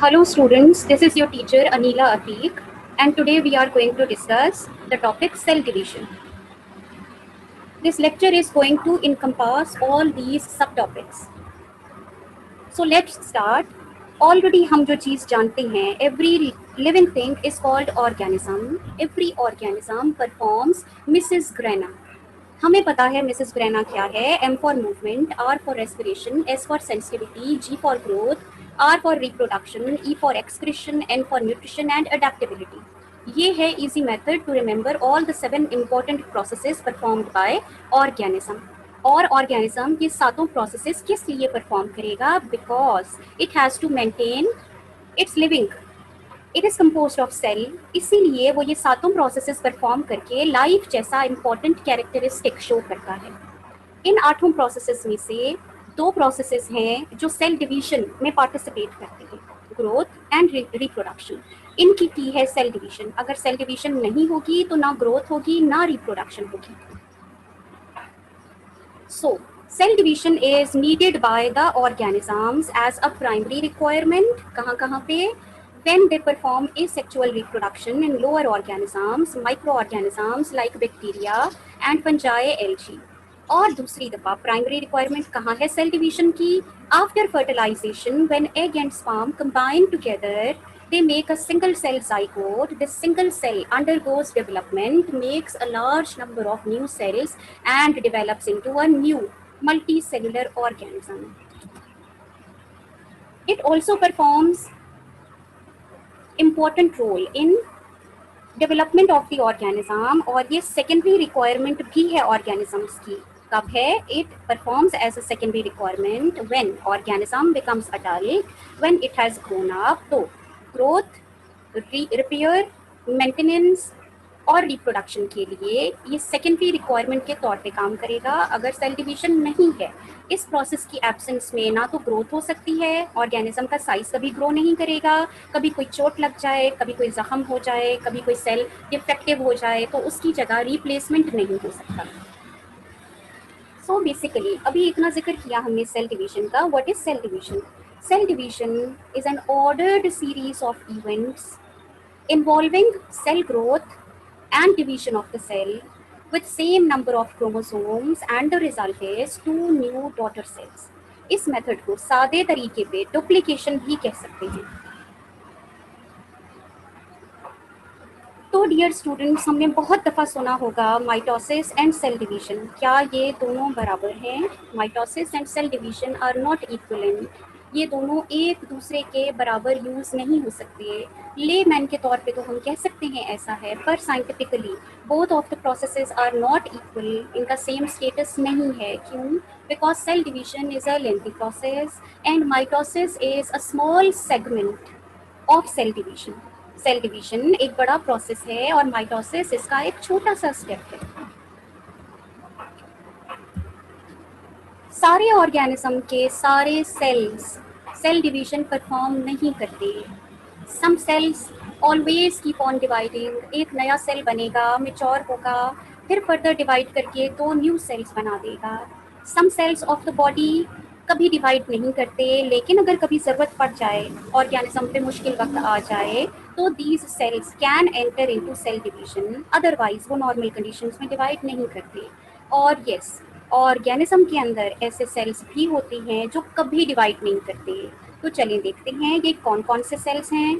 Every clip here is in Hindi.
Hello students, this is your teacher Anila Atik, and today we are going to discuss the topic cell division. This lecture is going to encompass all these subtopics. So let's start. Already हम जो चीज़ जानते हैं, every living thing is called organism. Every organism performs Mrs. Grena. हमें पता है मिसेस ग्रेना क्या है. M for movement, R for respiration, S for sensitivity, G for growth, R for reproduction, E for excretion, N for nutrition and adaptability. ये है easy method to remember all the 7 important processes performed by organism. और ऑर्गेनिज्म ये सातों प्रोसेसेस किस लिए परफॉर्म करेगा? Because it has to maintain its living. It is compose of cell, इसीलिए वो ये सातों प्रोसेसेस परफॉर्म करके लाइफ जैसा इंपॉर्टेंट कैरेक्टरिस्टिक शो करता है. इन 8 प्रोसेसेस में से 2 प्रोसेसेस हैं जो सेल डिवीजन में पार्टिसिपेट करते हैं, ग्रोथ एंड रिप्रोडक्शन. इनकी की है सेल डिवीजन. अगर सेल डिवीजन नहीं होगी तो ना ग्रोथ होगी ना रिप्रोडक्शन होगी. So cell division is needed by the organisms as a primary requirement. कहाँ पे? when they perform asexual reproduction in lower organisms, microorganisms like bacteria and fungi, algae. और दूसरी दफ़ा प्राइमरी रिक्वायरमेंट कहाँ है सेल डिवीजन की? After fertilization when egg and sperm combine together they make a single cell zygote. This single cell undergoes development, makes a large number of new cells and develops into a new multicellular organism. It also performs important role in development of the organism. और ये सेकेंडरी रिक्वायरमेंट भी है ऑर्गेनिजम्स की. कब है? It performs as a secondary requirement when organism becomes adult, when it has grown up. तो ग्रोथ, रिपेयर, मेंटेनेंस और रिप्रोडक्शन के लिए ये सेकेंडरी रिक्वायरमेंट के तौर पे काम करेगा. अगर सेल डिवीजन नहीं है, इस प्रोसेस की एब्सेंस में ना तो ग्रोथ हो सकती है, ऑर्गेनिज्म का साइज कभी ग्रो नहीं करेगा, कभी कोई चोट लग जाए, कभी कोई जख्म हो जाए, कभी कोई सेल डिफेक्टिव हो जाए तो उसकी जगह रिप्लेसमेंट नहीं हो सकता. सो बेसिकली अभी इतना जिक्र किया हमने सेल डिवीजन का. What is cell division? Cell division is an ordered series of events involving cell growth and division of the cell with same number of chromosomes and the result is 2 new daughter cells. इस मेथड को सादे तरीके पे डुप्लीकेशन भी कह सकते हैं. तो डियर स्टूडेंट्स, हमने बहुत दफ़ा सुना होगा माइटोसिस एंड सेल डिवीजन. क्या ये दोनों बराबर हैं? Mitosis and cell division are not equivalent. ये दोनों एक दूसरे के बराबर यूज़ नहीं हो सकते. लेमैन के तौर पे तो हम कह सकते हैं ऐसा है, पर scientifically both of the processes are not equal. इनका सेम स्टेटस नहीं है. क्यों? Because cell division is a lengthy process and mitosis is a small segment of cell division. Cell division एक बड़ा प्रोसेस है और माइटोसिस इसका एक छोटा सा स्टेप है. सारे ऑर्गेनिज्म के सारे सेल्स सेल डिवीजन परफॉर्म नहीं करते. Some cells always keep on dividing. एक नया सेल बनेगा, मैच्योर होगा, फिर फर्दर डिवाइड करके 2 न्यू सेल्स बना देगा. सम सेल्स ऑफ द बॉडी कभी डिवाइड नहीं करते, लेकिन अगर कभी ज़रूरत पड़ जाए, ऑर्गेनिज्म पे मुश्किल वक्त आ जाए, तो these cells can enter into cell division. Otherwise वो नॉर्मल कंडीशंस में डिवाइड नहीं करते. और यस, ऑर्गेनिज्म के अंदर ऐसे सेल्स भी होते हैं जो कभी डिवाइड नहीं करते. तो चलिए देखते हैं ये कौन कौन से सेल्स हैं.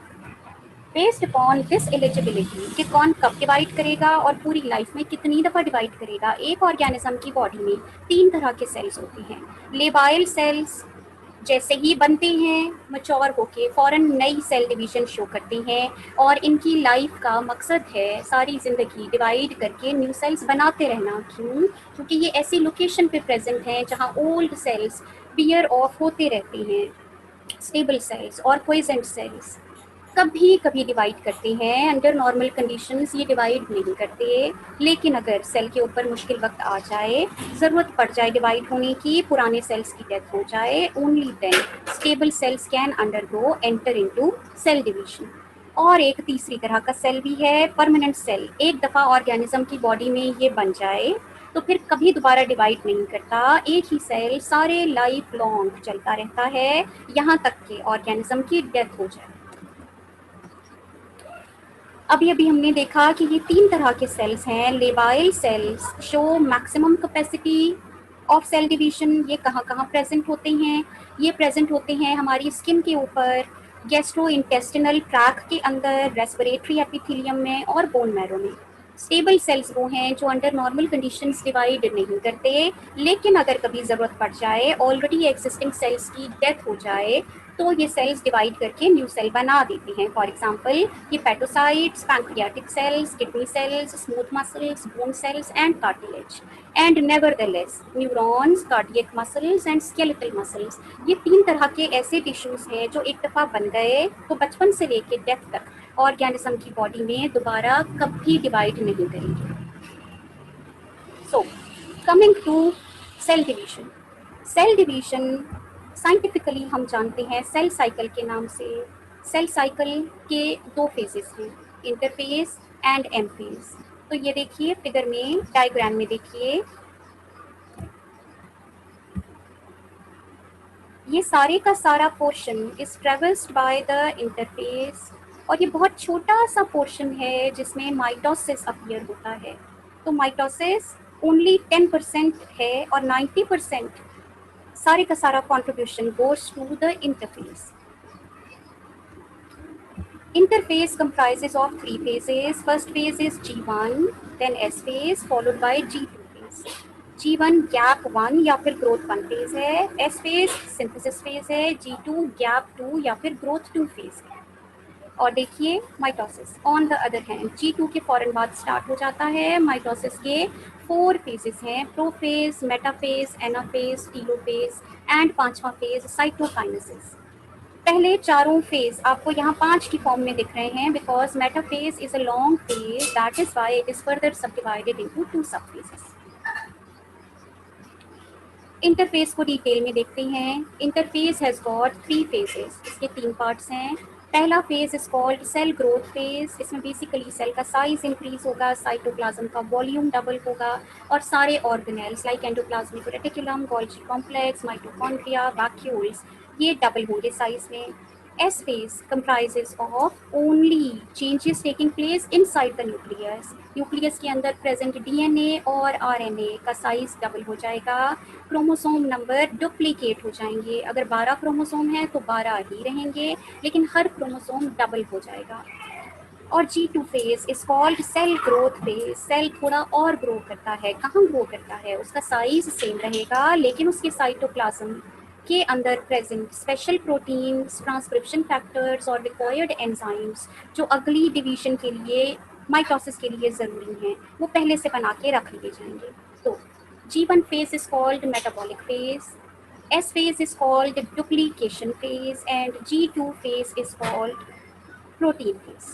बेस्ड अपॉन दिस एलिजिबिलिटी कि कौन कब डिवाइड करेगा और पूरी लाइफ में कितनी दफ़ा डिवाइड करेगा. एक ऑर्गेनिज्म की बॉडी में 3 तरह के सेल्स होते हैं. लेबाइल सेल्स जैसे ही बनते हैं, मैच्योर होके फ़ौरन नई सेल डिवीजन शो करते हैं और इनकी लाइफ का मकसद है सारी ज़िंदगी डिवाइड करके न्यू सेल्स बनाते रहना. क्यों? क्योंकि ये ऐसी लोकेशन पे प्रेजेंट हैं जहाँ ओल्ड सेल्स बियर ऑफ होते रहते हैं. स्टेबल सेल्स और क्वेसेंट सेल्स कभी कभी डिवाइड करते हैं. अंडर नॉर्मल कंडीशंस ये डिवाइड नहीं करते, लेकिन अगर सेल के ऊपर मुश्किल वक्त आ जाए, ज़रूरत पड़ जाए डिवाइड होने की, पुराने सेल्स की डेथ हो जाए, only then stable cells can undergo enter into cell division. और एक तीसरी तरह का सेल भी है, परमानेंट सेल. एक दफ़ा ऑर्गेनिज्म की बॉडी में ये बन जाए तो फिर कभी दोबारा डिवाइड नहीं करता, एक ही सेल सारे लाइफ लॉन्ग चलता रहता है यहाँ तक कि ऑर्गेनिज्म की डेथ हो जाए। अभी अभी हमने देखा कि ये 3 तरह के सेल्स हैं। Labile cells show maximum capacity of cell division. ये कहाँ कहाँ प्रेजेंट होते हैं? ये प्रेजेंट होते हैं हमारी स्किन के ऊपर, गैस्ट्रो इंटेस्टिनल ट्रैक के अंदर, रेस्पिरेटरी एपिथेलियम में और बोन मैरो में। स्टेबल सेल्स वो हैं जो अंडर नॉर्मल कंडीशंस डिवाइड नहीं करते, लेकिन अगर कभी ज़रूरत पड़ जाए, ऑलरेडी एग्जिस्टिंग सेल्स की डेथ हो जाए, तो ये सेल्स डिवाइड करके न्यू सेल बना देते हैं। For example hepatocytes, pancreatic cells, kidney cells, smooth muscles, bone cells and cartilage. And nevertheless, neurons, cardiac muscles and skeletal muscles, ये 3 तरह के ऐसे टिश्यूज हैं जो एक दफ़ा बन गए तो बचपन से लेके डेथ तक ऑर्गेनिज्म की बॉडी में दोबारा कभी डिवाइड नहीं करेंगे। So coming to cell division. Cell division scientifically हम जानते हैं सेल साइकिल के नाम से। सेल साइकिल के 2 फेजेस हैं, इंटरफेज एंड एम फेज। तो ये देखिए फिगर में, डायग्राम में देखिए, ये सारे का सारा portion is traversed by the interface, और ये बहुत छोटा सा पोर्शन है जिसमें माइटोसिस अपीयर होता है। तो माइटोसिस ओनली 10% है और 90% सारे का सारा contribution goes to the interface. Interface comprises of 3 phases. First phase is G1, then S phase, followed by G2 phase. G1 gap 1 या फिर growth 1 phase है, S phase synthesis phase है, G2 gap 2 या फिर growth 2 phase है। और देखिए mitosis on the other hand G2 के फौरन बाद स्टार्ट हो जाता है। माइटोसिस के 4 फेजेस हैं, prophase, metaphase, anaphase, telophase and 5वां फेज साइटोकाइनेसिस। पहले चारों फेज आपको यहाँ 5 की फॉर्म में दिख रहे हैं because metaphase is a long phase, that is why it is further subdivided into 2 sub phases. Interface को डिटेल में देखते हैं। इंटरफेस हैज गॉट 3 फेजेस, इसके 3 पार्ट्स हैं। पहला phase is called cell growth phase. इसमें बेसिकली सेल का साइज इंक्रीज होगा, साइटोप्लाज्म का वॉल्यूम डबल होगा और सारे organelles like endoplasmic reticulum, Golgi complex, mitochondria, vacuoles, ये डबल होंगे साइज में। S phase comprises of only changes taking place inside the nucleus. Nucleus के अंदर प्रेजेंट DNA और RNA का साइज डबल हो जाएगा, क्रोमोसोम नंबर डुप्लीकेट हो जाएंगे। अगर 12 क्रोमोसोम है तो 12 ही रहेंगे, लेकिन हर क्रोमोसोम डबल हो जाएगा। और G2 phase is called cell growth phase. Cell थोड़ा और ग्रो करता है। कहाँ ग्रो करता है? उसका साइज सेम रहेगा, लेकिन उसके साइटोप्लाज्म के अंदर present special proteins, transcription factors और रिक्वायर्ड एंजाइम्स जो अगली डिवीजन के लिए, माइटोसिस के लिए ज़रूरी हैं, वो पहले से बना के रख लिए जाएंगे। तो G1 phase is called metabolic phase, S phase is called duplication phase and G2 phase is called protein phase.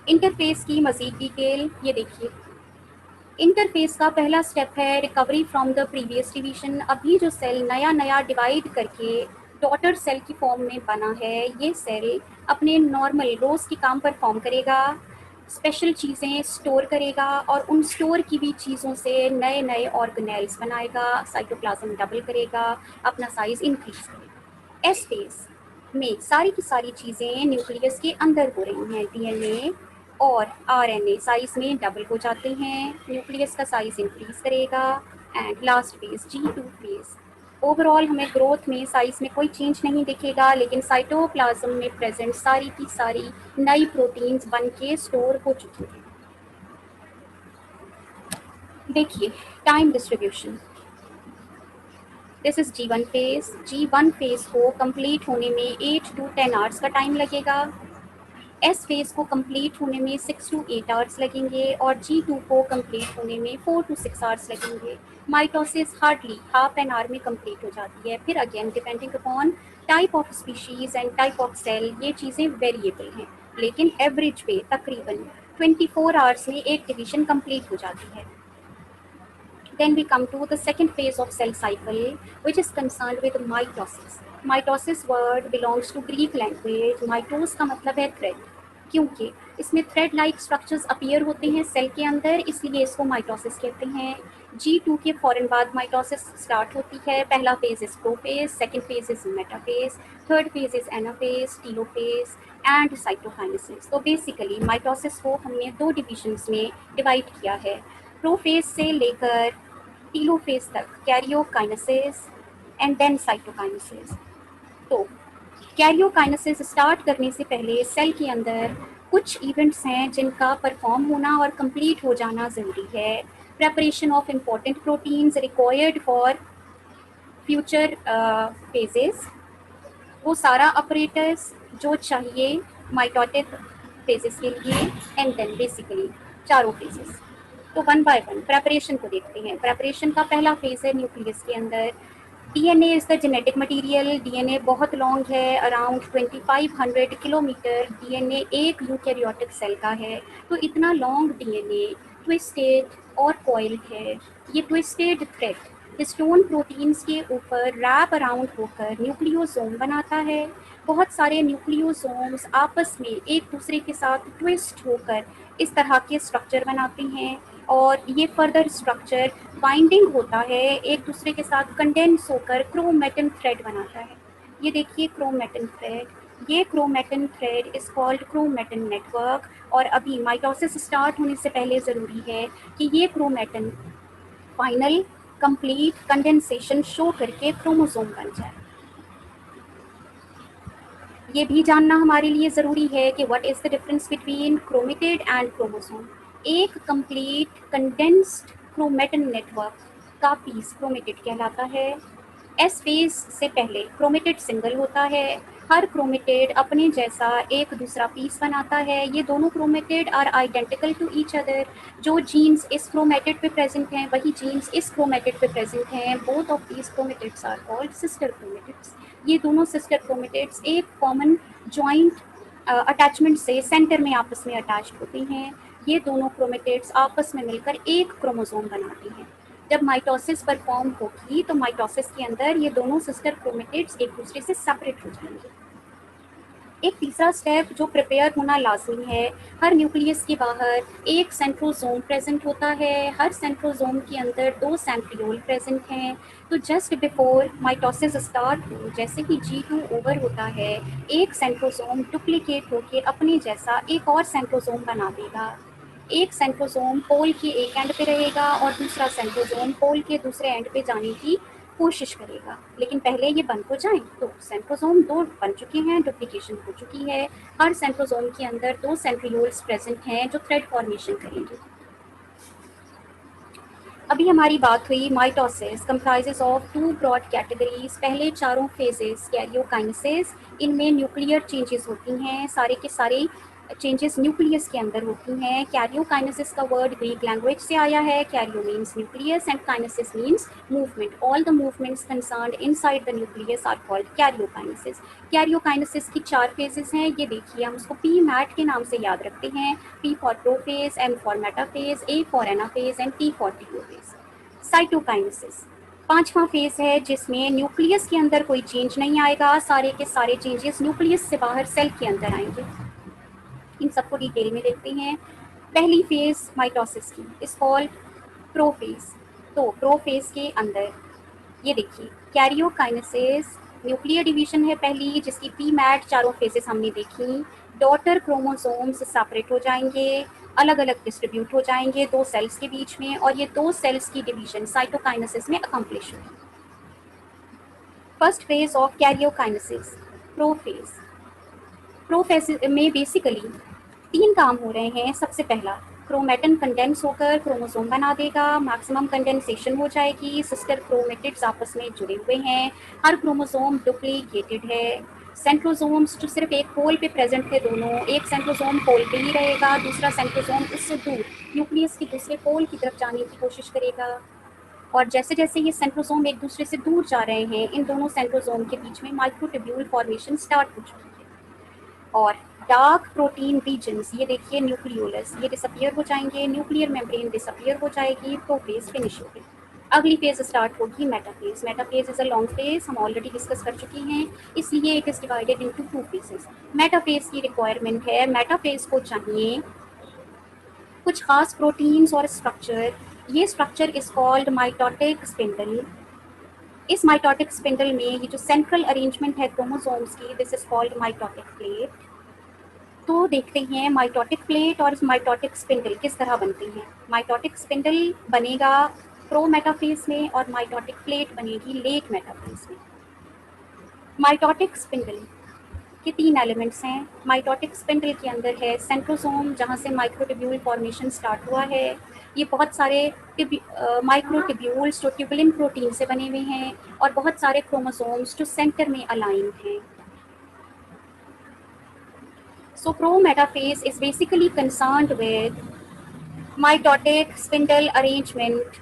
Interface की मज़ीद डिटेल ये देखिए। इंटरफेस का पहला स्टेप है recovery from the previous division. अभी जो सेल नया नया डिवाइड करके डॉटर सेल की फॉर्म में बना है, ये सेल अपने नॉर्मल रोज़ के काम परफॉर्म करेगा, स्पेशल चीज़ें स्टोर करेगा और उन स्टोर की भी चीज़ों से नए नए ऑर्गेनेल्स बनाएगा, साइटोप्लाज्म डबल करेगा, अपना साइज इंक्रीज करेगा। एस फेज में सारी की सारी चीज़ें न्यूक्लियस के अंदर हो रही हैं, DNA और RNA साइज में डबल हो जाते हैं, न्यूक्लियस का साइज इंक्रीज करेगा। And last phase G2 phase, overall हमें ग्रोथ में साइज में कोई चेंज नहीं दिखेगा, लेकिन साइटोप्लाज्म में प्रेजेंट सारी की सारी नई प्रोटीन्स बन के स्टोर हो चुकी हैं। देखिए time distribution, this is G1 phase. G1 phase को कंप्लीट होने में 8 to 10 आवर्स का टाइम लगेगा। S फेज को कंप्लीट होने में 6 to 8 आवर्स लगेंगे और G2 को कंप्लीट होने में 4 to 6 आवर्स लगेंगे। Mitosis hardly half an hour में कंप्लीट हो जाती है। फिर again depending upon type of species and type of cell ये चीज़ें वेरिएबल हैं, लेकिन एवरेज पे तकरीबन 24 आवर्स में एक डिवीजन कंप्लीट हो जाती है। Then we come to the second phase of cell cycle, which is concerned with mitosis. Mitosis word belongs to Greek language. Mitos का मतलब है thread. क्योंकि इसमें थ्रेड लाइक स्ट्रक्चर्स अपीयर होते हैं सेल के अंदर, इसलिए इसको माइटोसिस कहते हैं। G2 के फ़ौरन बाद माइटोसिस स्टार्ट होती है। पहला phase is prophase, second phase is metaphase, third phase is anaphase, telophase and cytokinesis. तो बेसिकली माइटोसिस को हमने दो डिविजन्स में डिवाइड किया है, प्रोफेज से लेकर टीलोफेज तक कैरियोकाइनेसिस एंड देन साइटोकाइनेसिस। तो कैरियोकाइनेसिस स्टार्ट करने से पहले सेल के अंदर कुछ इवेंट्स हैं जिनका परफॉर्म होना और कंप्लीट हो जाना ज़रूरी है। Preparation of important proteins required for future phases, वो सारा ऑपरेटर्स जो चाहिए माइटोटिक फेजेस के लिए, एंड देन बेसिकली चारों फेजेस। तो वन बाय वन प्रेपरेशन को देखते हैं। प्रेपरेशन का पहला फेज है न्यूक्लियस के अंदर। DNA is the genetic material. DNA बहुत लॉन्ग है, अराउंड 2500 किलोमीटर डीएनए एक यूकैरियोटिक सेल का है। तो इतना लॉन्ग डीएनए ट्विस्टेड और कॉइल्ड है। ये ट्विस्टेड थ्रेड हिस्टोन प्रोटीन्स के ऊपर रैप अराउंड होकर न्यूक्लियोसोम बनाता है। बहुत सारे न्यूक्लियोसोम्स आपस में एक दूसरे के साथ ट्विस्ट होकर इस तरह के स्ट्रक्चर बनाते हैं, और ये फर्दर स्ट्रक्चर बाइंडिंग होता है एक दूसरे के साथ, कंडेंस होकर क्रोमेटिन थ्रेड बनाता है। ये देखिए क्रोमेटिन थ्रेड, ये chromatin thread is called chromatin network. और अभी माइटोसिस स्टार्ट होने से पहले ज़रूरी है कि ये chromatin final complete condensation show करके क्रोमोसोम बन जाए। ये भी जानना हमारे लिए ज़रूरी है कि what is the difference between chromatid and chromosome. एक कंप्लीट कंडेंस्ड क्रोमेटिन नेटवर्क का पीस क्रोमेटिड कहलाता है। एस फेज से पहले क्रोमेटिड सिंगल होता है। हर क्रोमेटिड अपने जैसा एक दूसरा पीस बनाता है। ये दोनों chromatid are identical to each other. जो जीन्स इस क्रोमेटिड पे प्रेजेंट हैं वही जीन्स इस क्रोमेटिड पे प्रेजेंट हैं। Both of these chromatids are called sister chromatids. ये दोनों सिस्टर क्रोमेटिड्स एक कॉमन जॉइंट अटैचमेंट से सेंटर में आपस में अटैच होते हैं। ये दोनों क्रोमेटिड्स आपस में मिलकर एक क्रोमोसोम बनाती हैं। जब माइटोसिस परफॉर्म होगी तो माइटोसिस के अंदर ये दोनों सिस्टर क्रोमेटिड्स एक दूसरे से सेपरेट हो जाएंगे। एक तीसरा स्टेप जो प्रिपेयर होना लाजमी है, हर न्यूक्लियस के बाहर एक सेंट्रोसोम प्रेजेंट होता है। हर सेंट्रोसोम के अंदर दो सेंट्रियोल प्रेजेंट हैं। तो जस्ट बिफोर माइटोसिस स्टार्ट हो, जैसे कि G2 ओवर होता है, एक सेंट्रोसोम डुप्लीकेट होकर अपने जैसा एक और सेंट्रोसोम बना देगा। एक सेंट्रोसोम पोल के एक एंड पे रहेगा और दूसरा सेंट्रोसोम पोल के दूसरे एंड पे जाने की कोशिश करेगा। लेकिन पहले ये बन हो जाए। तो सेंट्रोसोम दो बन चुके हैं, डुप्लीकेशन हो चुकी है। हर सेंट्रोसोम के अंदर दो सेंट्रियोल्स प्रेजेंट हैं जो थ्रेड फॉर्मेशन करेंगे। अभी हमारी बात हुई mitosis comprises of two broad categories. पहले चारों फेजेस कैरियोकाइनेसिस, इनमें न्यूक्लियर चेंजेस होती हैं। सारे के सारे चेंजेस न्यूक्लियस के अंदर होती हैं। कैरियोकाइनेसिस का वर्ड ग्रीक लैंग्वेज से आया है। Karyo means nucleus and kinesis means movement. All the movements concerned inside the nucleus are called karyokinesis. Karyokinesis की चार फेजेस हैं, ये देखिए हम उसको पी मैट के नाम से याद रखते हैं। P for prophase, M for metaphase, A for anaphase and T for telophase। Cytokinesis पांचवा फेज है जिसमें न्यूक्लियस के अंदर कोई चेंज नहीं आएगा। सारे के सारे चेंजेस न्यूक्लियस से बाहर सेल के अंदर आएंगे। इन सबको डिटेल में देखते हैं। पहली फेज माइटोसिस की इज कॉल्ड प्रोफेज। तो प्रोफेज के अंदर ये देखिए कैरियोकाइनेसिस, न्यूक्लियर डिवीजन है पहली, जिसकी पी मैट चारों फेजेस हमने देखी। डॉटर क्रोमोसोम्स सेपरेट हो जाएंगे, अलग अलग डिस्ट्रीब्यूट हो जाएंगे दो सेल्स के बीच में, और ये दो सेल्स की डिवीजन साइटोकाइनेसिस में अकम्प्लिश होगी। First phase of karyokinesis prophase. Prophase में बेसिकली तीन काम हो रहे हैं। सबसे पहला, क्रोमेटिन कंडेंस होकर क्रोमोसोम बना देगा, मैक्सिमम कंडेंसेशन हो जाएगी, सिस्टर क्रोमेटिड्स आपस में जुड़े हुए हैं, हर क्रोमोसोम डुप्लीकेटेड है। सेंट्रोसोम्स जो सिर्फ एक पोल पे प्रेजेंट थे दोनों, एक सेंट्रोसोम पोल पे ही रहेगा, दूसरा सेंट्रोसोम उससे दूर न्यूक्लियस के दूसरे पोल की तरफ जाने की कोशिश करेगा। और जैसे जैसे ये सेंट्रोसोम एक दूसरे से दूर जा रहे हैं, इन दोनों सेंट्रोसोम के बीच में माइक्रोट्यूब्यूल फॉर्मेशन स्टार्ट हो चुकी है। और डार्क प्रोटीन रीजन्स, ये देखिए न्यूक्लियोलस, ये डिसअपियर हो जाएंगे, न्यूक्लियर मेम्ब्रेन डिसअपियर हो जाएगी, प्रोफेज फिनिश होगी। अगली फेज स्टार्ट होगी metaphase. Metaphase is a long phase, हम ऑलरेडी डिस्कस कर चुके हैं, इसलिए it is divided into 2 phases. Metaphase की रिक्वायरमेंट है, मेटाफेज को चाहिए कुछ खास प्रोटीन्स और स्ट्रक्चर। ये structure is called mitotic spindle. इस माइटोटिक स्पिंडल में ये जो सेंट्रल अरेंजमेंट है क्रोमोसोम्स की, this is called mitotic plate. तो देखते हैं माइटोटिक प्लेट और माइटोटिक स्पिंडल किस तरह बनती हैं। माइटोटिक स्पिंडल बनेगा प्रो मेटाफेज में और माइटोटिक प्लेट बनेगी लेट मेटाफेज में। माइटोटिक स्पिंडल के 3 एलिमेंट्स हैं। माइटोटिक स्पिंडल के अंदर है सेंट्रोसोम, जहाँ से माइक्रोट्यूब्यूल फॉर्मेशन स्टार्ट हुआ है। ये बहुत सारे माइक्रोट्यूब्यूल्स जो ट्यूबुलिन प्रोटीन से बने हुए हैं और बहुत सारे क्रोमोसोम्स जो सेंटर में अलाइन हैं। So prometaphase is basically concerned with mitotic spindle arrangement।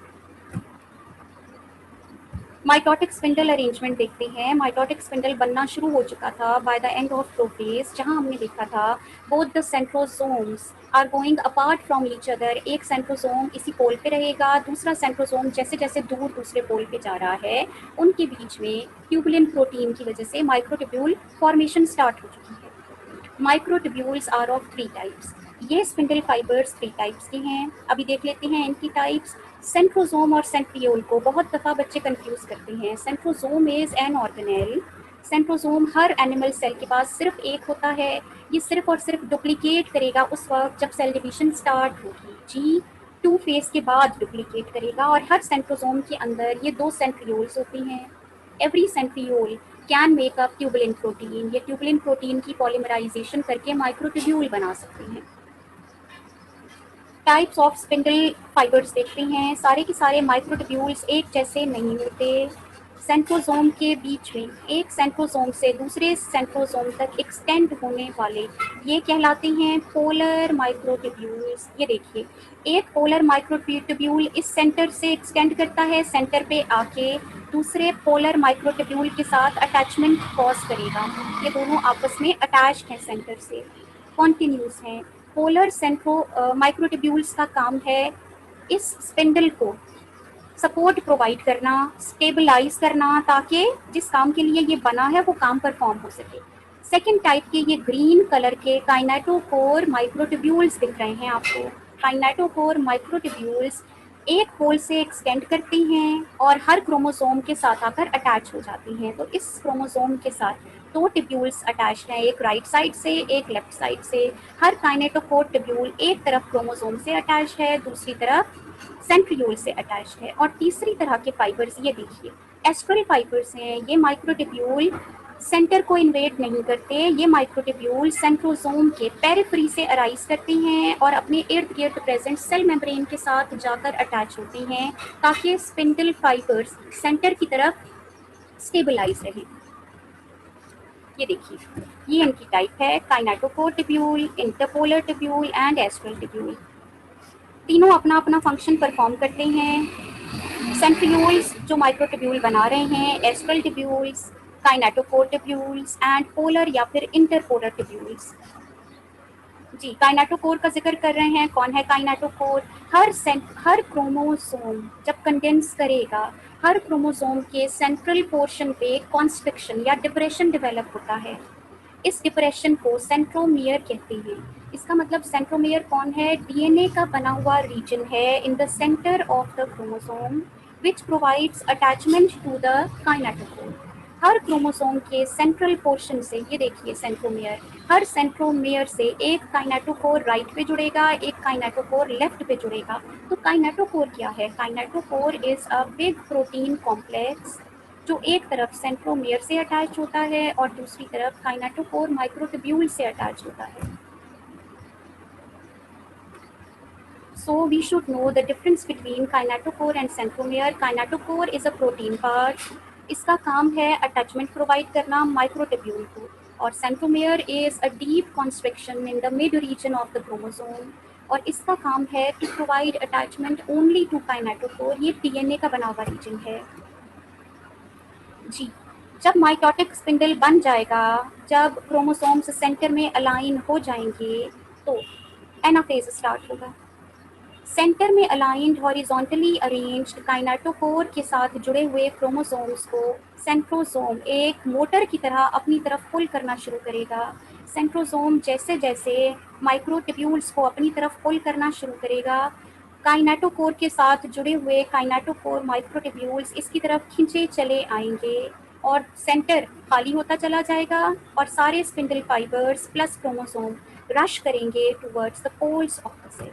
Mitotic spindle arrangement देखते हैं। माइटोटिक स्पिंडल बनना शुरू हो चुका था by the end of prophase, जहां हमने देखा था both the centrosomes are going apart from each other. एक सेंट्रोसोम इसी पोल पे रहेगा, दूसरा सेंट्रोसोम जैसे जैसे दूर दूसरे पोल पे जा रहा है, उनके बीच में ट्यूबुलिन प्रोटीन की वजह से माइक्रोट्यूब्यूल फॉर्मेशन स्टार्ट हो चुकी है। Microtubules are of 3 types. ये स्पिंडल फाइबर्स 3 टाइप्स के हैं। अभी देख लेते हैं इनकी टाइप्स। सेंट्रोसोम और सेंट्रियोल को बहुत दफ़ा बच्चे कंफ्यूज करते हैं। Centrosome is an organelle. Centrosome हर एनिमल सेल के पास सिर्फ एक होता है। ये सिर्फ और सिर्फ डुप्लीकेट करेगा उस वक्त जब सेल डिवीजन स्टार्ट होगी। G2 फेज के बाद डुप्लीकेट करेगा और हर सेंट्रोसोम के अंदर ये 2 सेंट्रियोल्स होती हैं। Every centriole can make up tubulin protein. ये ट्यूबुलिन प्रोटीन की पॉलीमराइजेशन करके माइक्रोट्यूब्यूल बना सकते हैं। टाइप्स ऑफ स्पिंडल फाइबर्स देखते हैं। सारे के सारे माइक्रोट्यूब्यूल्स एक जैसे नहीं होते। सेंट्रोसोम के बीच में एक सेंट्रोसोम से दूसरे सेंट्रोसोम तक एक्सटेंड होने वाले ये कहलाते हैं पोलर माइक्रोट्यूब्यूल्स। ये देखिए, एक पोलर माइक्रोट्यूब्यूल इस सेंटर से एक्सटेंड करता है, सेंटर पे आके दूसरे पोलर माइक्रोट्यूब्यूल के साथ अटैचमेंट कॉज करेगा। ये दोनों आपस में अटैच्ड हैं सेंटर से, कॉन्टिन्यूस हैं। पोलर सेंट्रो माइक्रोट्यूब्यूल्स का काम है इस स्पिंडल को सपोर्ट प्रोवाइड करना, स्टेबलाइज करना, ताकि जिस काम के लिए ये बना है वो काम परफॉर्म हो सके। सेकेंड टाइप के ये ग्रीन कलर के काइनेटोकोर माइक्रोट्यूब्यूल्स दिख रहे हैं आपको। काइनेटोकोर माइक्रोट्यूब्यूल्स एक पोल से एक्सटेंड करती हैं और हर क्रोमोसोम के साथ आकर अटैच हो जाती हैं। तो इस क्रोमोसोम के साथ 2 ट्यूब्यूल्स अटैच हैं, एक राइट साइड से एक लेफ्ट साइड से। हर काइनेटोकोर ट्यूब्यूल एक तरफ क्रोमोसोम से अटैच है, दूसरी तरफ सेंट्रियोल से अटैच है। और तीसरी तरह के फाइबर्स ये देखिए, एस्ट्रल फाइबर्स हैं। ये माइक्रोट्यूब्यूल सेंटर को इन्वेड नहीं करते। ये माइक्रोट्यूब्यूल सेंट्रोसोम के पेरिफेरी से अराइज करते हैं और अपने इर्द गिर्द प्रेजेंट सेल मेम्ब्रेन के साथ जाकर अटैच होती हैं, ताकि स्पिंडल फाइबर्स सेंटर की तरफ स्टेबलाइज रहें। ये देखिए, ये इनकी टाइप है, kinetochore tubule, interpolar tubule and astral tubule. तीनों अपना अपना फंक्शन परफॉर्म करते हैं। सेंट्रियोल्स जो माइक्रोट्यूब्यूल बना रहे हैं, astral tubules, kinetochore tubules and polar या फिर इंटरपोलर ट्यूब्यूल्स। जी, काइनेटोकोर का जिक्र कर रहे हैं। कौन है काइनेटोकोर? हर क्रोमोसोम जब कंडेंस करेगा, हर क्रोमोसोम के सेंट्रल पोर्शन पे कॉन्स्ट्रिक्शन या डिप्रेशन डेवलप होता है। इस डिप्रेशन को सेंट्रोमियर कहते हैं। इसका मतलब सेंट्रोमियर कौन है? डीएनए का बना हुआ रीजन है in the centre of the chromosome which provides attachment to the kinetochore. हर क्रोमोसोम के सेंट्रल पोर्शन से, ये देखिए सेंट्रोमियर, हर सेंट्रोमियर से एक काइनेटोकोर राइट पे जुड़ेगा, एक काइनेटोकोर लेफ्ट पे जुड़ेगा। तो काइनेटोकोर क्या है? Kinetochore is a big protein complex जो एक तरफ सेंट्रोमियर से अटैच होता है और दूसरी तरफ काइनेटोकोर माइक्रोट्यूब्यूल से अटैच होता है। So we should know the difference between kinetochore and centromere. Kinetochore is a protein part. इसका काम है अटैचमेंट प्रोवाइड करना माइक्रोट्यूब्यूल को, और centromere is a deep constriction in the mid region of the chromosome, और इसका काम है to provide attachment only to kinetochore. ये डीएनए का बना हुआ रीजन है। जी, जब माइटोटिक स्पिंडल बन जाएगा, जब क्रोमोसोम्स सेंटर में अलाइन हो जाएंगे, तो एनाफेज स्टार्ट होगा। सेंटर में अलाइंड हॉरिजॉन्टली अरेंज्ड काइनेटोकोर के साथ जुड़े हुए क्रोमोसोम्स को सेंट्रोसोम एक मोटर की तरह अपनी तरफ पुल करना शुरू करेगा। सेंट्रोसोम जैसे जैसे माइक्रोट्यूब्यूल्स को अपनी तरफ पुल करना शुरू करेगा, काइनेटोकोर के साथ जुड़े हुए काइनेटोकोर माइक्रोट्यूब्यूल्स इसकी तरफ खींचे चले आएंगे और सेंटर खाली होता चला जाएगा और सारे spindle fibres plus chromosome rush करेंगे towards the poles of the cell.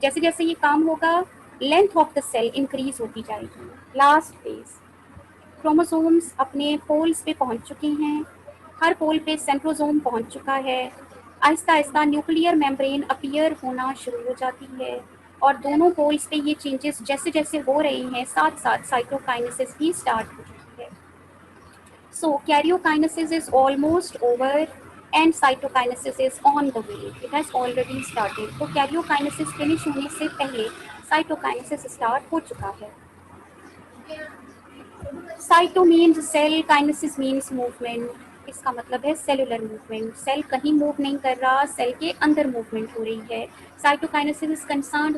जैसे जैसे ये काम होगा, length of the cell increase होती जाएगी। लास्ट फेज, क्रोमोसोम्स अपने पोल्स पे पहुंच चुके हैं, हर पोल पे सेंट्रोसोम पहुंच चुका है। Aahista Aahista nuclear membrane appear होना शुरू हो जाती है और दोनों पोल्स पे ये चेंजेस जैसे जैसे हो रही हैं, साथ साथ साइटोकाइनेसिस भी स्टार्ट हो चुकी है। So karyokinesis is almost over and cytokinesis is on the way. It has already started. तो karyokinesis finish होने से पहले cytokinesis start हो चुका है। Cyto means cell, kinesis means movement. इसका मतलब है सेलुलर मूवमेंट। सेल कहीं मूव नहीं कर रहा, सेल के अंदर मूवमेंट हो रही है। Cytokinesis is concerned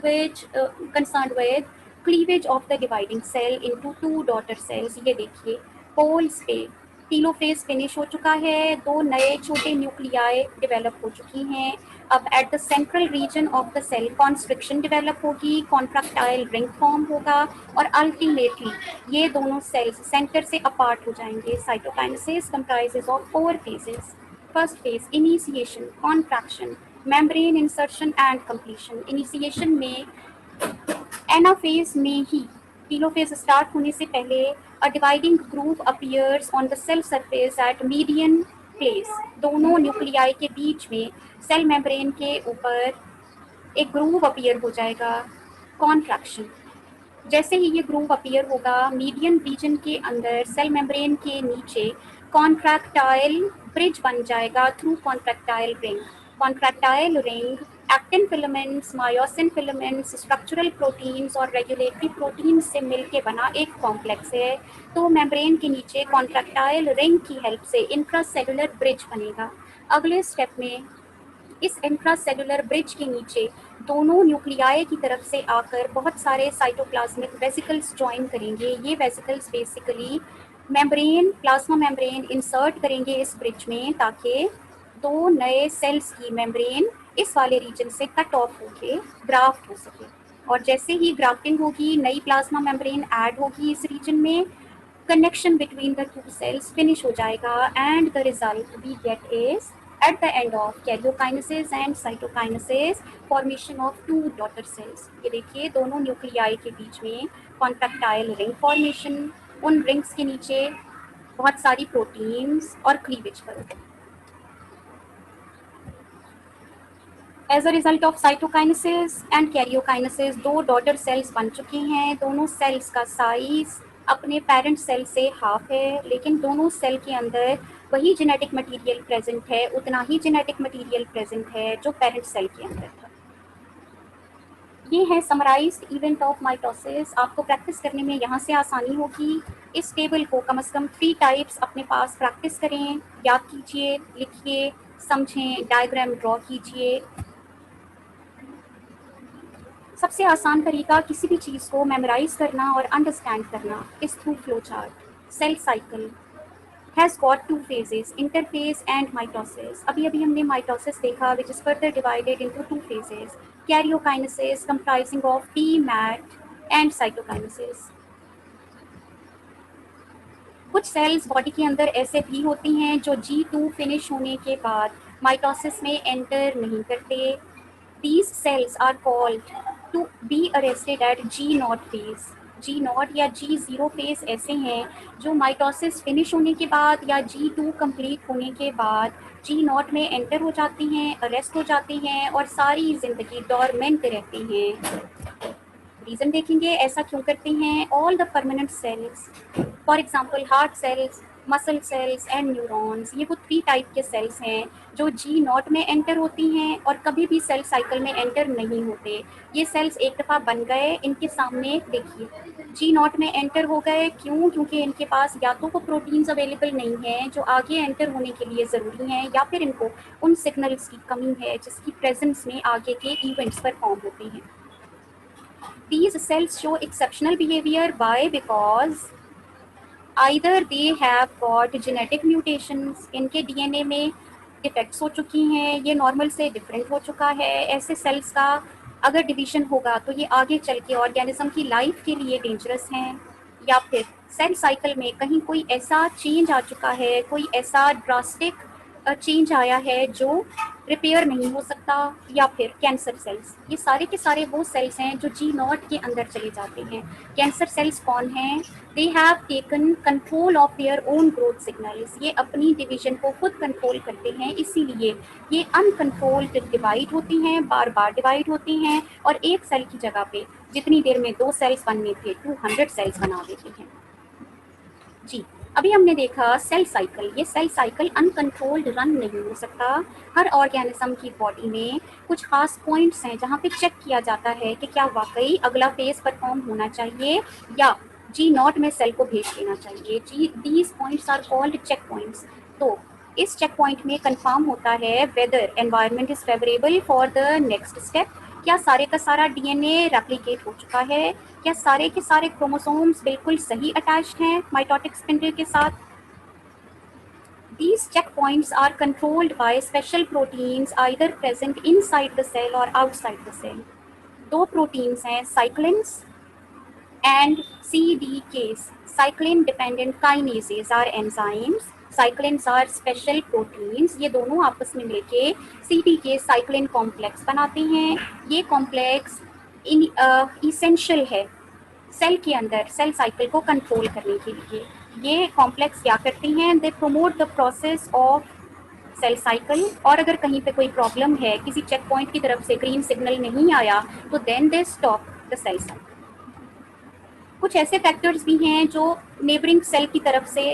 with cleavage of the dividing cell into two daughter cells. ये देखिए, पोल्स पे टीलोफेज फिनिश हो चुका है, दो नए छोटे न्यूक्लियाई डेवलप हो चुकी हैं। अब at the central region of the cell constriction develop होगी, कॉन्ट्रैक्टाइल रिंग फॉर्म होगा और अल्टीमेटली ये दोनों सेल्स सेंटर से अपार्ट हो जाएंगे। Cytokinesis comprises of 4 phases. First phase initiation, contraction, membrane insertion and completion. Initiation में एनाफेज में ही टीलोफेज स्टार्ट होने से पहले a dividing groove appears on the cell surface at median place. दोनों न्यूक्लियाई के बीच में सेल मेम्ब्रेन के ऊपर एक ग्रूव अपीयर हो जाएगा। कॉन्ट्रैक्शन, जैसे ही ये ग्रूव अपीयर होगा, मीडियन रीजन के अंदर सेल मेम्ब्रेन के नीचे कॉन्ट्रैक्टाइल ब्रिज बन जाएगा through contractile ring. Contractile ring actin filaments, myosin filaments, structural proteins और रेगुलेटरी प्रोटीन्स से मिलकर बना एक कॉम्प्लेक्स है। तो मेम्ब्रेन के नीचे कॉन्ट्रैक्टाइल रिंग की हेल्प से इंट्रासेलुलर ब्रिज बनेगा। अगले स्टेप में इस इंट्रासेलुलर ब्रिज के नीचे दोनों न्यूक्लियाई की तरफ से आकर बहुत सारे साइटोप्लाज्मिक वेसिकल्स ज्वाइन करेंगे। ये vesicles basically membrane, plasma membrane insert करेंगे इस ब्रिज में, ताकि दो नए सेल्स की मेम्ब्रेन इस वाले रीजन से कट ऑफ होके ग्राफ्ट हो सके। और जैसे ही ग्राफ्टिंग होगी, नई प्लाज्मा मेम्ब्रेन ऐड होगी इस रीजन में, connection between the two cells finish हो जाएगा and the result we get is at the end of karyokinesis and cytokinesis formation of two daughter cells। ये देखिए, दोनों न्यूक्लियाई के बीच में कॉन्ट्रैक्टाइल रिंग फॉर्मेशन, उन रिंग्स के नीचे बहुत सारी प्रोटीन्स और क्लीवेज पर। As a result of cytokinesis and karyokinesis दो डॉटर सेल्स बन चुकी हैं। दोनों सेल्स का साइज अपने पेरेंट सेल से हाफ है, लेकिन दोनों सेल के अंदर वही जेनेटिक मटेरियल प्रेजेंट है, उतना ही जेनेटिक मटेरियल प्रेजेंट है जो पेरेंट सेल के अंदर था। ये है समराइज्ड इवेंट ऑफ माइटोसिस। आपको प्रैक्टिस करने में यहाँ से आसानी होगी। इस टेबल को कम से कम 3 टाइप्स अपने पास प्रैक्टिस करें, याद कीजिए, लिखिए, समझें, डायग्राम ड्रॉ कीजिए। सबसे आसान तरीका किसी भी चीज़ को मेमोराइज करना और अंडरस्टैंड करना इस through flow chart. Cell cycle has got 2 phases, interphase and mitosis. अभी अभी हमने माइटोसिस देखा, which is further divided into 2 phases, karyokinesis comprising of T mat and cytokinesis. कुछ सेल्स बॉडी के अंदर ऐसे भी होती हैं जो G2 फिनिश होने के बाद माइटोसिस में एंटर नहीं करते। These cells are called to be arrested at G0 phase. G0 या G0 phase ऐसे हैं जो माइटोसिस फिनिश होने के बाद या G2 कंप्लीट होने के बाद G0 में एंटर हो जाती हैं, अरेस्ट हो जाती हैं और सारी जिंदगी डोरमेंट रहती हैं। रीज़न देखेंगे ऐसा क्यों करते हैं। All the permanent cells, for example heart cells, muscle cells and neurons, ये वो 3 टाइप के सेल्स हैं जो G0 में एंटर होती हैं और कभी भी सेल साइकिल में एंटर नहीं होते। ये सेल्स एक दफ़ा बन गए, इनके सामने देखिए G0 में एंटर हो गए। क्यों? क्योंकि इनके पास या तो वो प्रोटीन्स अवेलेबल नहीं हैं जो आगे एंटर होने के लिए ज़रूरी हैं, या फिर इनको उन सिग्नल्स की कमी है जिसकी प्रेजेंस में आगे के इवेंट्स परफॉर्म होते हैं। These cells show exceptional behavior. Why? Because either they have got genetic mutations, इनके डीएनए में डिफेक्ट्स हो चुकी हैं, ये नॉर्मल से डिफरेंट हो चुका है। ऐसे सेल्स का अगर डिवीजन होगा तो ये आगे चल के ऑर्गेनिज्म की लाइफ के लिए डेंजरस हैं, या फिर सेल साइकिल में कहीं कोई ऐसा चेंज आ चुका है, कोई ऐसा ड्रास्टिक चेंज आया है जो रिपेयर नहीं हो सकता, या फिर कैंसर सेल्स। ये सारे के सारे वो सेल्स हैं जो जी नॉट के अंदर चले जाते हैं। कैंसर सेल्स कौन हैं? They have taken control of their own growth signals. ये अपनी डिवीजन को खुद कंट्रोल करते हैं, इसीलिए ये अनकंट्रोल्ड डिवाइड होती हैं, बार बार डिवाइड होती हैं, और एक सेल की जगह पे जितनी देर में 2 सेल्स बनने थे 200 सेल्स बना देते हैं। जी, अभी हमने देखा सेल साइकिल। ये सेल साइकिल अनकंट्रोल्ड रन नहीं हो सकता। हर ऑर्गेनिज्म की बॉडी में कुछ खास पॉइंट्स हैं जहाँ पे चेक किया जाता है कि क्या वाकई अगला फेज परफॉर्म होना चाहिए या जी नॉट में सेल को भेज देना चाहिए। जी, these points are called check points. तो इस चेक पॉइंट में कंफर्म होता है whether environment is favourable for the next step. क्या सारे का सारा डीएनए रेप्लिकेट हो चुका है? क्या सारे के सारे क्रोमोसोम्स बिल्कुल सही अटैच्ड हैं माइटोटिक स्पिंडल के साथ? These checkpoints are controlled by special proteins either present inside the cell or outside the cell. 2 proteins हैं, cyclins and CDKs. Cyclin dependent kinases are enzymes. Cyclins are special proteins. ये दोनों आपस में मिलके CDK cyclin complex बनाते हैं। ये complex essential है सेल के अंदर सेल साइकिल को कंट्रोल करने के लिए। ये कॉम्प्लेक्स क्या करती हैं? They promote the process of cell cycle, और अगर कहीं पे कोई प्रॉब्लम है, किसी चेक पॉइंट की तरफ से ग्रीन सिग्नल नहीं आया, तो then they stop the cell cycle. कुछ ऐसे फैक्टर्स भी हैं जो नेबरिंग सेल की तरफ से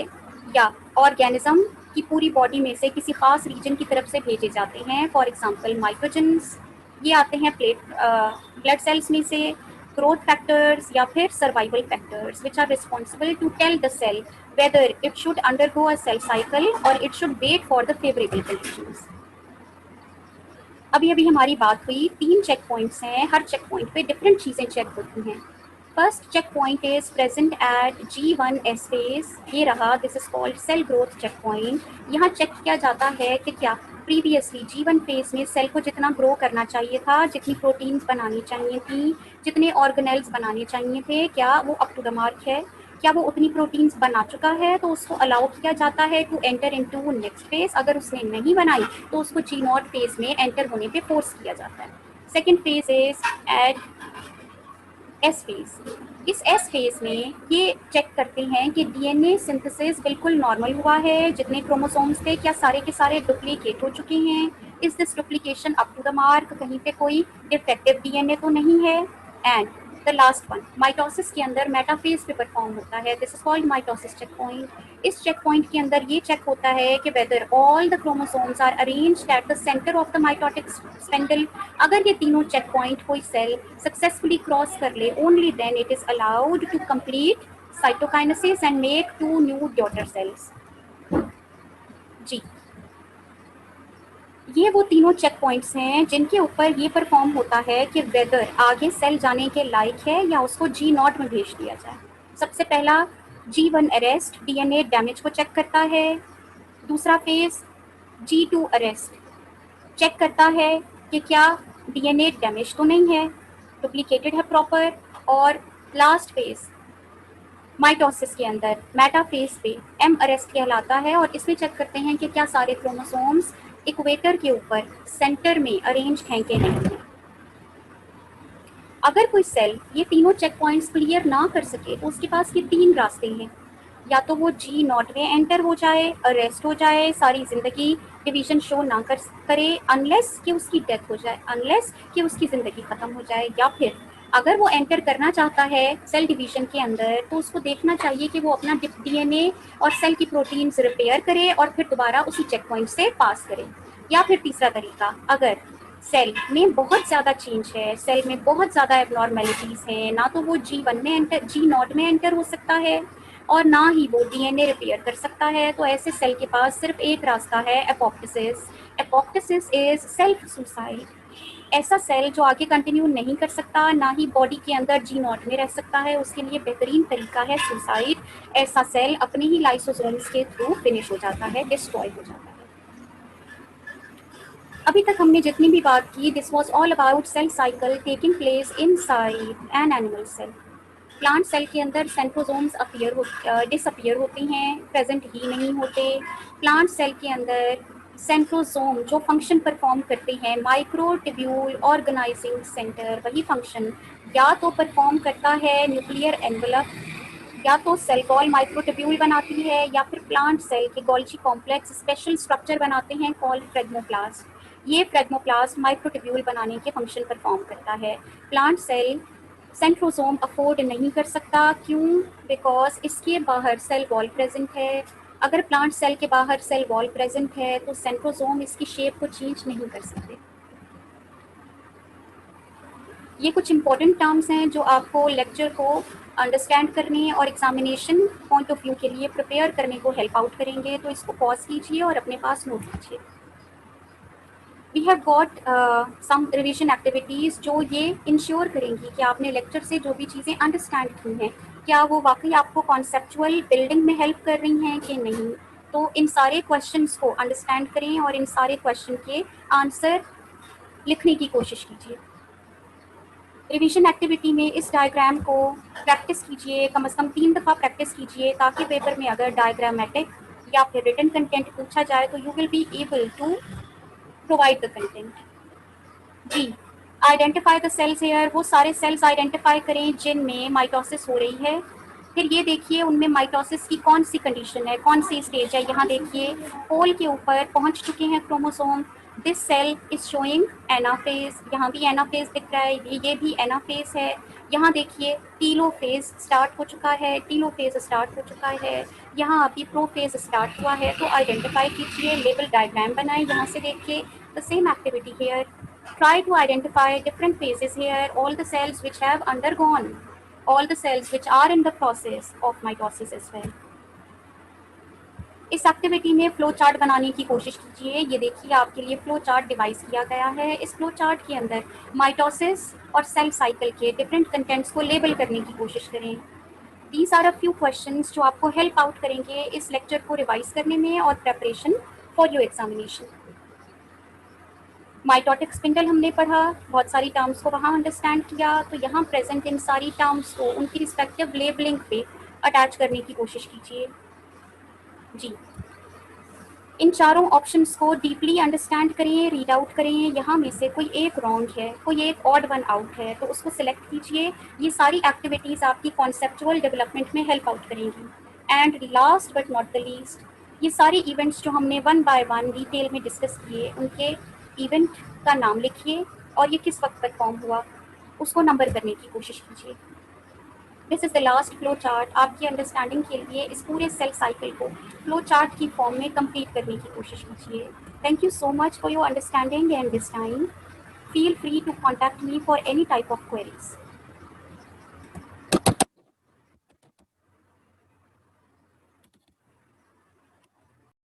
या ऑर्गेनिज्म की पूरी बॉडी में से किसी खास रीजन की तरफ से भेजे जाते हैं। फॉर एग्जांपल माइक्रोजन्स, ये आते हैं ब्लड सेल्स में से। ग्रोथ फैक्टर्स या फिर survival factors which are responsible to tell the cell whether it should undergo a cell cycle और it should wait for the favourable conditions. अभी हमारी बात हुई 3 चेक पॉइंट्स हैं, हर चेक पॉइंट पे डिफरेंट चीज़ें चेक होती हैं। First check point is present at G1S phase. ये रहा, this is called cell growth check point. यहाँ चेक किया जाता है कि क्या प्रीवियसली G1 फेज में सेल को जितना ग्रो करना चाहिए था, जितनी प्रोटीन्स बनानी चाहिए थी, जितने ऑर्गेनेल्स बनाने चाहिए थे, क्या वो अप टू द मार्क है? क्या वो उतनी प्रोटीन्स बना चुका है? तो उसको अलाउ किया जाता है to enter into next phase. अगर उसने नहीं बनाई तो उसको G0 फेज में एंटर होने पे फोर्स किया जाता है। Second phase is at S phase. इस एस फेज में ये चेक करते हैं कि डीएनए सिंथेसिस बिल्कुल नॉर्मल हुआ है, जितने क्रोमोसोम्स थे क्या सारे के सारे डुप्लीकेट हो चुके हैं, is this duplication up to the mark, कहीं पे कोई डिफेक्टिव डीएनए तो नहीं है। And the last one mitosis के अंदर मेटाफेज पे परफॉर्म होता है, this is called mitosis check point. इस चेक पॉइंट के अंदर ये चेक होता है कि whether all the chromosomes are arranged at the centre of the mitotic spindle. अगर ये तीनों चेक पॉइंट कोई सेल सक्सेसफुली क्रॉस कर ले, only then it is allowed to complete cytokinesis and make 2 new daughter cells. जी, ये वो तीनों चेक पॉइंट्स हैं जिनके ऊपर ये परफॉर्म होता है कि वेदर आगे सेल जाने के लायक है या उसको G0 में भेज दिया जाए। सबसे पहला G1 अरेस्ट, डीएनए डैमेज को चेक करता है। दूसरा फेज G2 अरेस्ट, चेक करता है कि क्या डीएनए डैमेज तो नहीं है, डुप्लीकेटेड है प्रॉपर। और लास्ट फेज माइटोसिस के अंदर मेटाफेज पे एम अरेस्ट कहलाता है, और इसमें चेक करते हैं कि क्या सारे क्रोमोसोम्स इक्वेटर के ऊपर सेंटर में अरेंज हैं कि नहीं है। अगर कोई सेल ये तीनों चेक पॉइंट्स क्लियर ना कर सके तो उसके पास ये 3 रास्ते हैं, या तो वो G0 में एंटर हो जाए, अरेस्ट हो जाए, सारी ज़िंदगी डिवीजन शो ना करे अनलेस कि उसकी डेथ हो जाए, अनलेस कि उसकी ज़िंदगी ख़त्म हो जाए। या फिर अगर वो एंटर करना चाहता है सेल डिवीजन के अंदर तो उसको देखना चाहिए कि वो अपना डीएनए और सेल की प्रोटीन्स रिपेयर करे और फिर दोबारा उसी चेक पॉइंट से पास करे। या फिर तीसरा तरीका, अगर सेल में बहुत ज़्यादा चेंज है, सेल में बहुत ज़्यादा एबनॉर्मेलिटीज़ हैं, ना तो वो G1 में एंटर G0 में एंटर हो सकता है और ना ही वो डीएनए रिपेयर कर सकता है, तो ऐसे सेल के पास सिर्फ एक रास्ता है, apoptosis. Apoptosis is self suicide. ऐसा सेल जो आगे कंटिन्यू नहीं कर सकता, ना ही बॉडी के अंदर जी नॉट में रह सकता है, उसके लिए बेहतरीन तरीका है सुसाइड। ऐसा सेल अपने ही लाइसोसोम्स के थ्रू फिनिश हो जाता है, डिस्ट्रॉय हो जाता है। अभी तक हमने जितनी भी बात की, this was all about cell cycle taking place inside an animal cell. Plant cell के अंदर सेंट्रोसोम्स डिसअपियर होते हैं, प्रेजेंट ही नहीं होते। प्लांट सेल के अंदर सेंट्रोसोम जो फंक्शन परफॉर्म करते हैं, माइक्रोट्यूब्यूल ऑर्गेनाइजिंग सेंटर, वही फंक्शन या तो परफॉर्म करता है न्यूक्लियर एनवलप, या तो सेल वॉल माइक्रोट्यूब्यूल बनाती है, या फिर प्लांट सेल के गोल्जी कॉम्प्लेक्स स्पेशल स्ट्रक्चर बनाते हैं कॉल्ड फ्रेगमोप्लास्ट। ये फ्रेगमोप्लास्ट माइक्रोट्यूब्यूल बनाने के फंक्शन परफॉर्म करता है। प्लांट सेल सेंट्रोसोम अफोर्ड नहीं कर सकता, क्यों? बिकॉज इसके बाहर सेल वॉल प्रेजेंट है। अगर प्लांट सेल के बाहर सेल वॉल प्रेजेंट है तो सेंट्रोसोम इसकी शेप को चेंज नहीं कर सकते। ये कुछ इंपॉर्टेंट टर्म्स हैं जो आपको लेक्चर को अंडरस्टैंड करने और एग्जामिनेशन पॉइंट ऑफ व्यू के लिए प्रिपेयर करने को हेल्प आउट करेंगे, तो इसको पॉज कीजिए और अपने पास नोट कीजिए। We have got some revision activities जो ये इंश्योर करेंगी कि आपने लेक्चर से जो भी चीज़ें अंडरस्टैंड की हैं, क्या वो वाकई आपको कॉन्सेप्चुअल बिल्डिंग में हेल्प कर रही हैं कि नहीं। तो इन सारे क्वेश्चंस को अंडरस्टैंड करें और इन सारे क्वेश्चन के आंसर लिखने की कोशिश कीजिए। रिवीजन एक्टिविटी में इस डायग्राम को प्रैक्टिस कीजिए, कम से कम 3 दफ़ा प्रैक्टिस कीजिए, ताकि पेपर में अगर डायग्रामेटिक या फिर रिटन कंटेंट पूछा जाए तो you will be able to provide the content. जी, आइडेंटिफाई द सेल्स हेयर, वो सारे सेल्स आइडेंटिफाई करें जिनमें माइटोसिस हो रही है। फिर ये देखिए उनमें माइटोसिस की कौन सी कंडीशन है, कौन सी स्टेज है। यहाँ देखिए पोल के ऊपर पहुँच चुके हैं chromosome. This cell is showing anaphase, यहाँ भी एनाफेज दिख रहा है, ये भी एनाफेज है। यहाँ देखिए टीलोफेज स्टार्ट हो चुका है, टीलोफेज स्टार्ट हो चुका है, यहाँ अभी प्रोफेज स्टार्ट हुआ है। तो आइडेंटिफाई कीजिए, लेबल डायग्राम बनाए, यहाँ से देखिए the same activity here. Try to identify different phases here, all the cells which have undergone, all the cells which are in the process of mitosis as well. इस एक्टिविटी में फ्लो चार्ट बनाने की कोशिश कीजिए। ये देखिए आपके लिए फ्लो चार्ट डिवाइस किया गया है। इस फ्लो चार्ट के अंदर माइटोसिस और सेल साइकिल के डिफरेंट कंटेंट्स को लेबल करने की कोशिश करें। These are a few questions जो आपको हेल्प आउट करेंगे इस लेक्चर को रिवाइज करने में और preparation for your examination. Mitotic spindle हमने पढ़ा, बहुत सारी टर्म्स को वहाँ अंडरस्टैंड किया, तो यहाँ प्रेजेंट इन सारी टर्म्स को उनकी रिस्पेक्टिव लेबलिंग पे अटैच करने की कोशिश कीजिए। जी, इन चारों ऑप्शंस को डीपली अंडरस्टैंड करें, रीड आउट करें। यहाँ में से कोई एक रॉन्ग है, कोई एक ऑड वन आउट है, तो उसको सिलेक्ट कीजिए। ये सारी एक्टिविटीज़ आपकी कॉन्सेप्चुअल डेवलपमेंट में हेल्प आउट करेंगी। And last but not the least, ये सारे इवेंट्स जो हमने वन बाय वन डिटेल में डिस्कस किए, उनके इवेंट का नाम लिखिए और ये किस वक्त परफॉर्म हुआ उसको नंबर करने की कोशिश कीजिए। This is the last flow chart. आपकी अंडरस्टैंडिंग के लिए इस पूरे सेल साइकिल को फ्लो चार्ट की फॉर्म में कंप्लीट करने की कोशिश कीजिए। Thank you so much for your understanding and this time. Feel free to contact me for any type of queries.